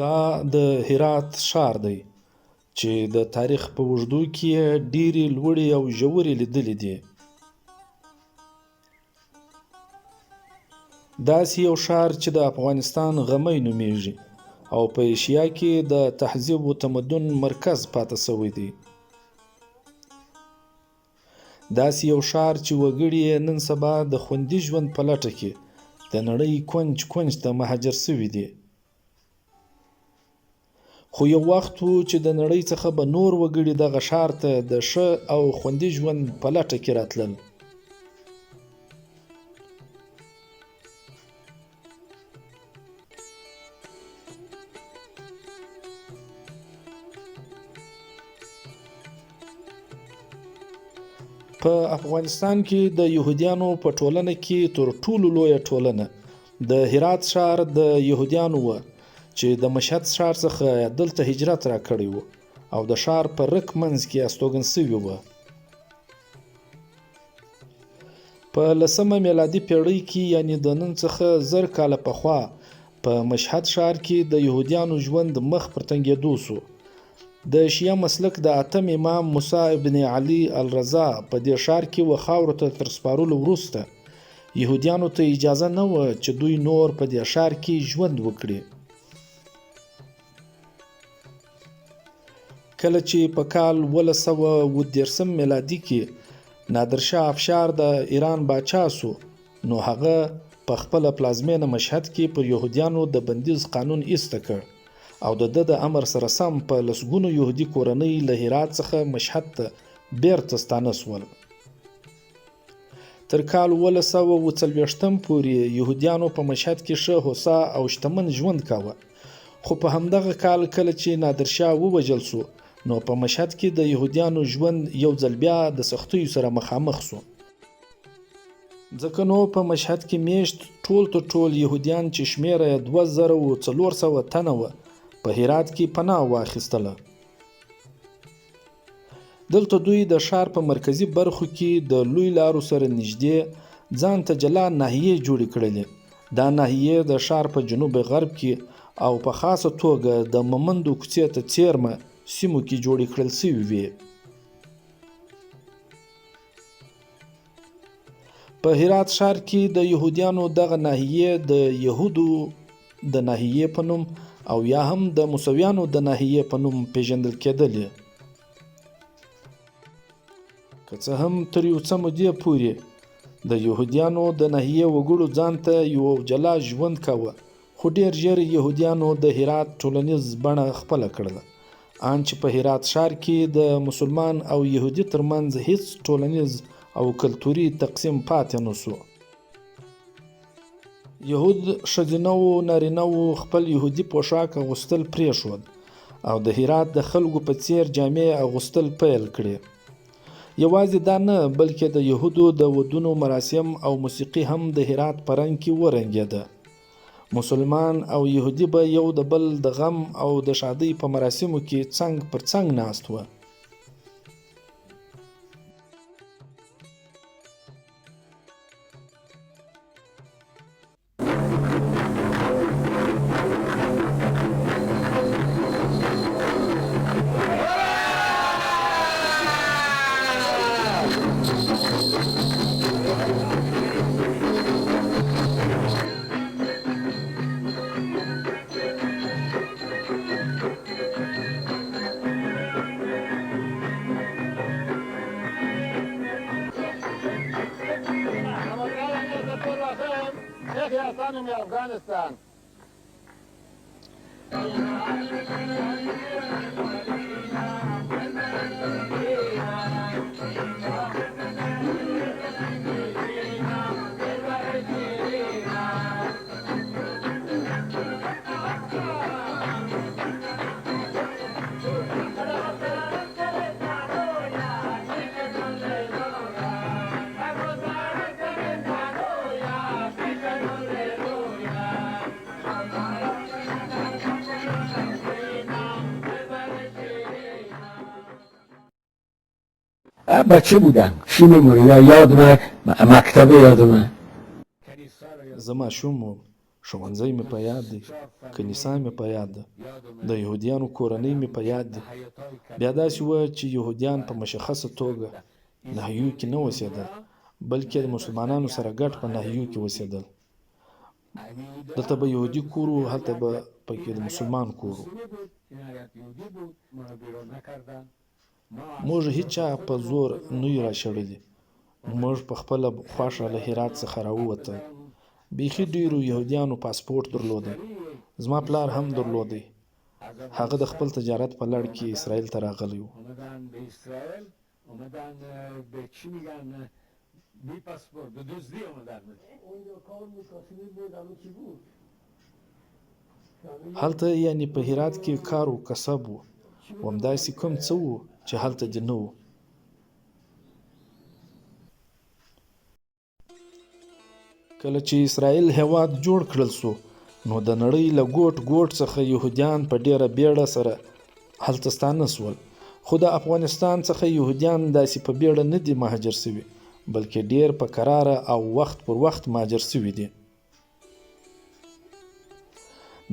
دا د هرات ښار دی چې د تاریخ په اوږدو کې یې ډېرې لوړې او ژورې لیدلې دي. داسې یو ښار چې د افغانستان غمی نومیږي او په ایشیا کې د تهذیب و تمدن مرکز پاتې شوی دی. داسې یو ښار چې وګړي یې نن سبا د خوندي ژوند په لټه کې د نړۍ کونج کونج ته مهاجر شوي دي. خو یو وخت و چې د نړۍ څخه به نور وګړي دغه ښار ته د ښه او خوندي ژوند په لټه کې راتلل. په افغانستان کې د یهودیانو په ټولنه کې تر ټولو لویه ټولنه د هرات ښار د یهودیانو وه چې د مشهد ښار څخه دلته هجرت راکړی و او د ښار په رک منځ کې استوګن شوي وه. په 10مه میلادي پیړۍ کې یعنې د نن څخه 1000 کاله پخوا په مشهد ښار کې د یهودیانو ژوند مخ پر تنګېدو شو. د شیعه مسلک د 8م امام موسی ابن علي الرضا په دې ښار کې و خاورو ته تر سپارلو وروسته یهودیانو ته اجازه نه وه چې دوی نور په دې ښار کې ژوند وکړي. کله چې په کال 1230 میلادي کې نادرشاه افشار د ایران باچا شو نو هغه په خپله پلازمینه مشهد کې پر یهودیانو د بندیز قانون ایسته کړ او د ده د امر سره سم په لسګونو یهودي کورنۍ له هرات څخه مشهد ته بیرته ستانه شول. تر کال 1240 پورې یهودیانو په مشهد کې ښه هوسا او شتمن ژوند کاوه. خو په همدغه کال کله چې نادرشاه ووژل شو نو په مشهد کې د یهودیانو ژوند یو ځل بیا د سختیو سره مخامخ شو. ځکه نو په مشهد کې میشت ټول تر ټول یهودیان چې شمیره یې 2400 تنه وه په هرات کې پناه واخیستله. دلته دوی د ښار په مرکزي برخو کې د لوی لارو سره نږدې ځان ته جلا ناحیې جوړې کړلې. دا ناحیې د ښار په جنوب غرب کې او په خاصه توګه د ممندو کوڅې ته څیرمه سیمو کې جوړې کړل شوي وې. په هرات ښار کې د یهودیانو دغه ناحیې د یهودو د ناحیې په نوم او یا هم د موسویانو د ناحیې په نوم پیژندل کېدلې. که څه هم تر یو څه مودې پورې د یهودیانو د ناحیې وګړو ځان ته یو جلا ژوند کاوه خو ډېر ژر یهودیانو د هرات ټولنیز بڼه خپله کړله ان چې په هرات ښار کې د مسلمان او یهودي ترمنځ هیڅ ټولنیز او کلتوري تقسیم پاتې نه شو. یهود ښځینه و نارینه و خپل یهودي پوښاک اغوستل پرېښود او د هرات د خلکو په څیر جامې اغوستل پیل کړې. یوازې دا نه بلکې د یهودو د ودونو مراسم او موسیقي هم د هرات په رنګ کې ورنګېده. مسلمان او یهودي به یو د بل د غم او د ښادۍ په مراسمو کې څنګ پر څنګ ناست وه. Afghanistan. بچه بودم چی میمونی؟ یاد من مکتبه یاد من زه ماشوم وم ښوونځی مې په یاد دی، کلیسا مې په یاد ده، د یهودیانو کورنۍ مې په یاد دي. بیا داسې وه چې یهودیان په مشخصه توګه ناحیو کې نه اوسېدل، بلکې د مسلمانانو سره ګډ په ناحیو کې اوسېدل. دلته به یهودي کور و، هلته به پکې د مسلمان کور و. موږ هیچا په زور نه یو راشړلي، موږ په خپله خوښه له هرات څخه راووتل. بیخي ډېرو یهودیانو پاسپورټ درلودی، زما پلار هم درلودی. هغه د خپل تجارت په لړ کې اسرائیل ته راغلی و. هلته یعنې په هرات کې کار و کسب و، همداسې کوم څه و چې هلته دې نه و. کله چې اسرائیل هېواد جوړ کړل سو، نو د نړۍ له ګوټ ګوټ څخه یهودیان په ډېره بیړه سره هلته ستانه سول. خو د افغانستان څخه یهودیان داسې په بیړه نه دي مهاجر سوي، بلکې ډېر په کراره او وخت پر وخت مهاجر سوي دي.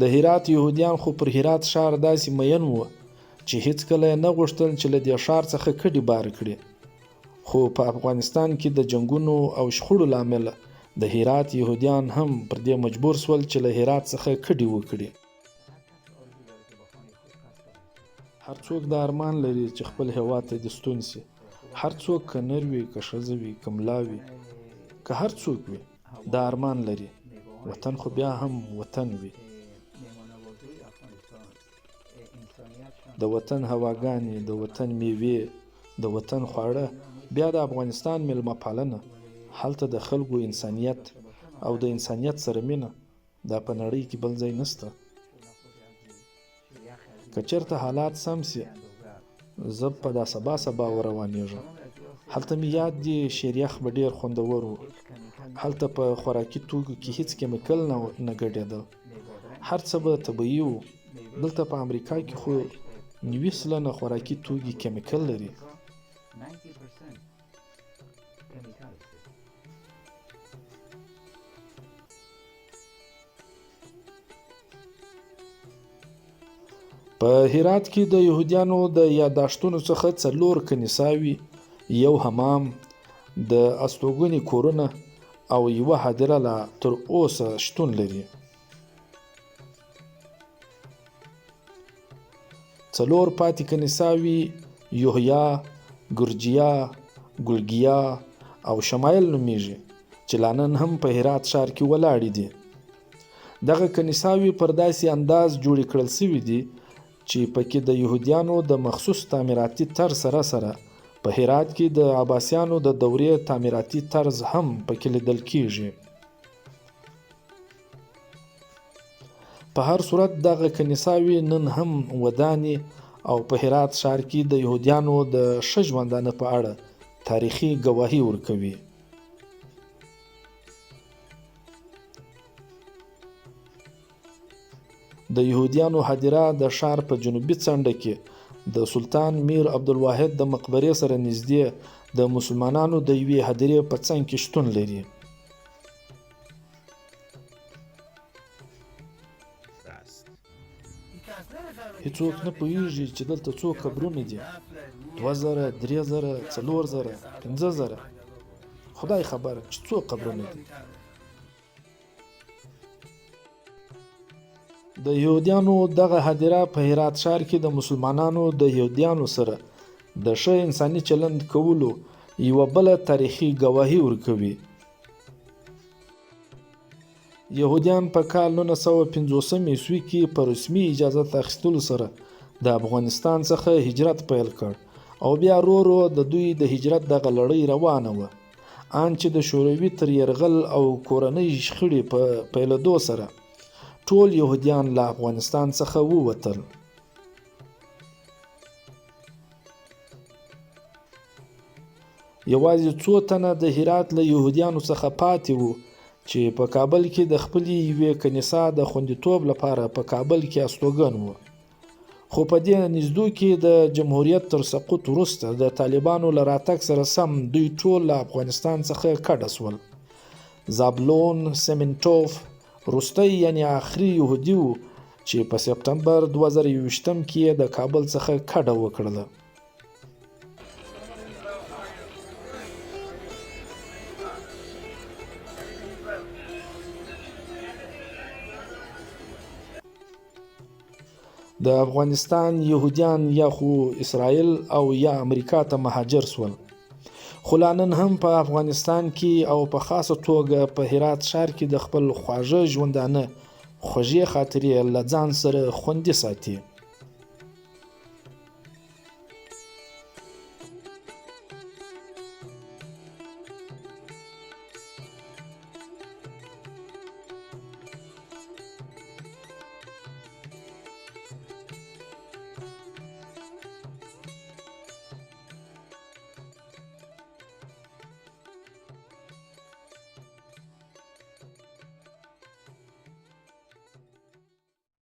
د هرات یهودیان خو پر هرات ښار داسې مین وو چې هیڅکله یې نه غوښتل چې له دې ښار څخه کډې بار کړي. خو په افغانستان کې د جنګونو او شخړو له امله د هرات یهودیان هم پر دې مجبور سول چې له هرات څخه کډې وکړي. هر څوک دا ارمان لري چې خپل هېواد ته دې ستون سي. هر څوک که نر وي، که ښځه وي، که ملا وي، که هر څوک وي، دا ارمان لري. وطن خو بیا هم وطن وي. د وطن هواګانې، د وطن میوې، د وطن خواړه، بیا د افغانستان میلمه پالنه، هلته د خلکو انسانیت او د انسانیت سره مینه، دا په نړۍ کې بل ځای نشته. که چېرته حالات سم سي، زه په دا سبا وروانېږم. هلته مې یاد دي شیریخ به ډېر خوندور و. هلته په خوراکي توکو کې هیڅ کیمیکل نه ګډېدل، هر څه به طبیعي و. دلته په امریکا کې خو 90% خوراکي توکي کیمیکل لري. په هرات کې د یهودیانو د یاداشتونو څخه 4 کنیساوي، 1 حمام، د استوګنې کورونه او 1 هدیره لا تر اوسه شتون لري. 4 پاتې کنیساوي یوحیا، ګرجیا، ګلګیا او شمایل نومیږي چې لا نن هم په هرات ښار کې ولاړې دي. دغه کنیساوي پر داسې انداز جوړې کړل سوي دي چې پکې د یهودیانو د مخصوص تعمیراتي طرز سره په هرات کې د عباسیانو د دورې تعمیراتي طرز هم پکې لیدل کیږي. په هر صورت دغه کنیساوي نن هم ودانې او په هرات ښار کې د یهودیانو د ښه ژوندانه په اړه تاریخي ګواهي ورکوي. د یهودیانو هدیره د ښار په جنوبي څنډه کې د سلطان میر عبدالواحد د مقبرې سره نږدې د مسلمانانو د یوې هدیرې په څنګ کې شتون لري. هیڅوک نه پوهیږي چې دلته څو قبرونه دي، 2000، 3000، 4000، 5000، خدای خبر چې څو قبرونه دي. د یهودیانو دغه هدیره په هرات ښار کې د مسلمانانو د یهودیانو سره د ښه انساني چلند کولو یوه بله تاریخي ګواهي ورکوي. یهودیان په کال 1950 عیسوي کې په رسمي اجازت اخیستلو سره د افغانستان څخه هجرت پیل کړ او بیا ورو د دوی د هجرت دغه لړۍ روانه وه، ان چې د شوروي تر یرغل او کورنۍ شخړې په پیلېدو سره ټول یهودیان له افغانستان څخه ووتل. یوازې څو تنه د هرات له یهودیانو څخه پاتې وو چې په کابل کې د خپلې یوې کنیسا د خوندیتوب لپاره په کابل کې استوګن وو. خو په دې نږدو کې د جمهوریت تر سقوط وروسته د طالبانو له راتګ سره سم دوی ټول له افغانستان څخه کډه سول. زابلون، سیمنټوف وروستی یعنی آخري یهودي و چې په سپتمبر 2021 کې یې د کابل څخه کډه وکړله. د افغانستان یهودیان یا خو اسرائیل او یا امریکا ته مهاجر سول، خو لا نن هم په افغانستان کې او په خاصه توګه په هرات ښار کې د خپل خواږه ژوندانه خوږې خاطرې له ځان سره خوندي ساتي.